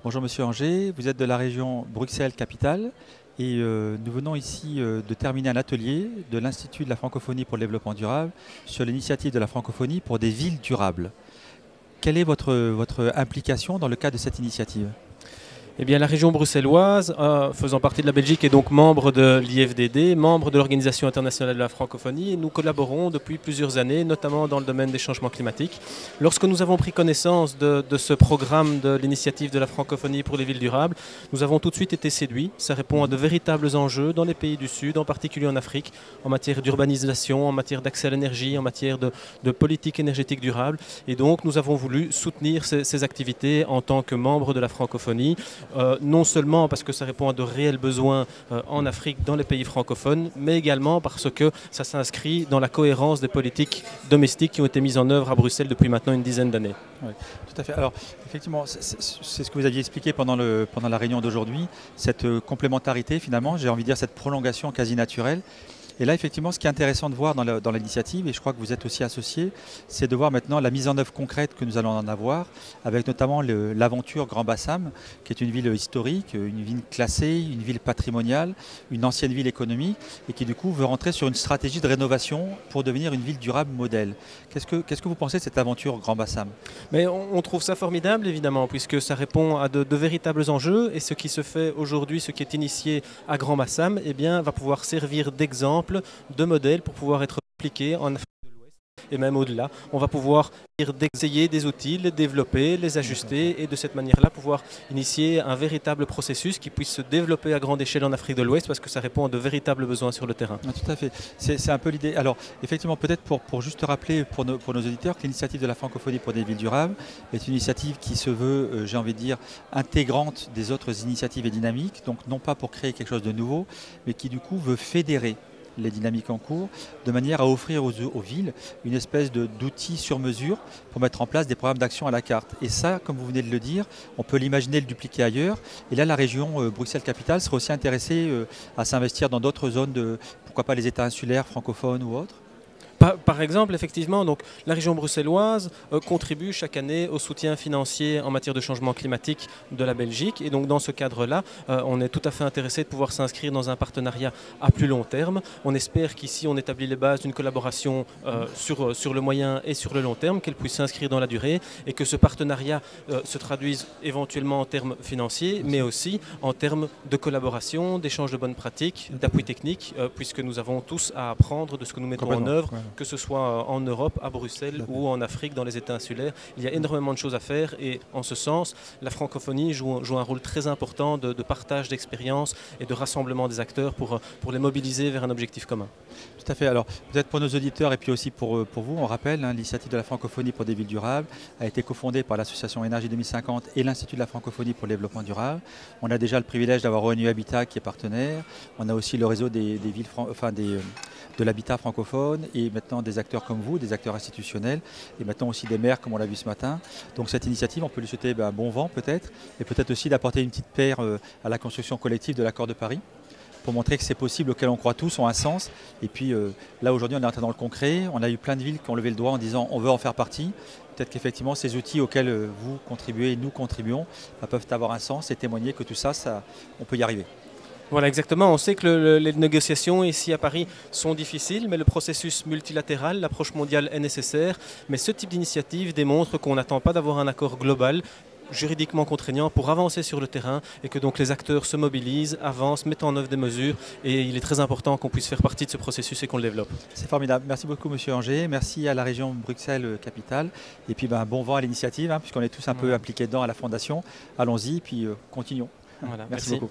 Bonjour Monsieur Angers, vous êtes de la région Bruxelles-Capitale et nous venons ici de terminer un atelier de l'Institut de la francophonie pour le développement durable sur l'initiative de la francophonie pour des villes durables. Quelle est votre implication dans le cadre de cette initiative ? Eh bien, la région bruxelloise, faisant partie de la Belgique, est donc membre de l'IFDD, membre de l'Organisation internationale de la francophonie, et nous collaborons depuis plusieurs années, notamment dans le domaine des changements climatiques. Lorsque nous avons pris connaissance de ce programme de l'initiative de la francophonie pour les villes durables, nous avons tout de suite été séduits. Ça répond à de véritables enjeux dans les pays du Sud, en particulier en Afrique, en matière d'urbanisation, en matière d'accès à l'énergie, en matière de politique énergétique durable. Et donc, nous avons voulu soutenir ces activités en tant que membre de la francophonie. Non seulement parce que ça répond à de réels besoins en Afrique, dans les pays francophones, mais également parce que ça s'inscrit dans la cohérence des politiques domestiques qui ont été mises en œuvre à Bruxelles depuis maintenant une dizaine d'années. Oui, tout à fait. Alors, effectivement, c'est ce que vous aviez expliqué pendant la réunion d'aujourd'hui, cette complémentarité finalement, j'ai envie de dire cette prolongation quasi naturelle. Et là, effectivement, ce qui est intéressant de voir dans l'initiative, et je crois que vous êtes aussi associé, c'est de voir maintenant la mise en œuvre concrète que nous allons en avoir, avec notamment l'aventure Grand Bassam, qui est une ville historique, une ville classée, une ville patrimoniale, une ancienne ville économique, et qui du coup veut rentrer sur une stratégie de rénovation pour devenir une ville durable modèle. Qu'est-ce que vous pensez de cette aventure Grand Bassam ? Mais on trouve ça formidable, évidemment, puisque ça répond à de véritables enjeux, et ce qui se fait aujourd'hui, ce qui est initié à Grand Bassam, eh bien, va pouvoir servir d'exemple, de modèle pour pouvoir être appliqué en Afrique de l'Ouest et même au-delà. On va pouvoir essayer des outils, les développer, les ajuster et de cette manière-là pouvoir initier un véritable processus qui puisse se développer à grande échelle en Afrique de l'Ouest parce que ça répond à de véritables besoins sur le terrain. Ah, tout à fait. C'est un peu l'idée. Alors, effectivement, peut-être pour juste rappeler pour nos auditeurs que l'initiative de la francophonie pour des villes durables est une initiative qui se veut, j'ai envie de dire, intégrante des autres initiatives et dynamiques, donc non pas pour créer quelque chose de nouveau, mais qui du coup veut fédérer les dynamiques en cours, de manière à offrir aux villes une espèce d'outil sur mesure pour mettre en place des programmes d'action à la carte. Et ça, comme vous venez de le dire, on peut l'imaginer le dupliquer ailleurs. Et là, la région Bruxelles-Capitale serait aussi intéressée à s'investir dans d'autres zones, pourquoi pas les États insulaires, francophones ou autres. Par exemple, effectivement, donc, la région bruxelloise contribue chaque année au soutien financier en matière de changement climatique de la Belgique. Et donc, dans ce cadre-là, on est tout à fait intéressé de pouvoir s'inscrire dans un partenariat à plus long terme. On espère qu'ici, on établit les bases d'une collaboration sur le moyen et sur le long terme, qu'elle puisse s'inscrire dans la durée et que ce partenariat se traduise éventuellement en termes financiers, mais aussi en termes de collaboration, d'échange de bonnes pratiques, d'appui technique, puisque nous avons tous à apprendre de ce que nous mettons en œuvre, que ce soit en Europe, à Bruxelles ou en Afrique, dans les États insulaires. Il y a énormément de choses à faire et en ce sens, la francophonie joue un rôle très important de partage d'expériences et de rassemblement des acteurs pour les mobiliser vers un objectif commun. Tout à fait. Alors, peut-être pour nos auditeurs et puis aussi pour vous, on rappelle, l'initiative de la francophonie pour des villes durables a été cofondée par l'association Énergie 2050 et l'Institut de la francophonie pour le développement durable. On a déjà le privilège d'avoir ONU Habitat qui est partenaire. On a aussi le réseau des villes, de l'habitat francophone et maintenant des acteurs comme vous, des acteurs institutionnels et maintenant aussi des maires comme on l'a vu ce matin. Donc cette initiative, on peut lui souhaiter un bon vent peut-être et peut-être aussi d'apporter une petite pierre à la construction collective de l'accord de Paris pour montrer que c'est possible, auquel on croit tous, ont un sens. Et puis là aujourd'hui on est entré dans le concret, on a eu plein de villes qui ont levé le doigt en disant on veut en faire partie. Peut-être qu'effectivement ces outils auxquels vous contribuez et nous contribuons peuvent avoir un sens et témoigner que tout ça, on peut y arriver. Voilà, exactement. On sait que les négociations ici à Paris sont difficiles, mais le processus multilatéral, l'approche mondiale est nécessaire. Mais ce type d'initiative démontre qu'on n'attend pas d'avoir un accord global, juridiquement contraignant pour avancer sur le terrain et que donc les acteurs se mobilisent, avancent, mettent en œuvre des mesures et il est très important qu'on puisse faire partie de ce processus et qu'on le développe. C'est formidable. Merci beaucoup Monsieur Angers, merci à la région Bruxelles-Capitale et puis bon vent à l'initiative puisqu'on est tous un peu impliqués dedans à la Fondation. Allons-y et puis continuons. Voilà, merci beaucoup.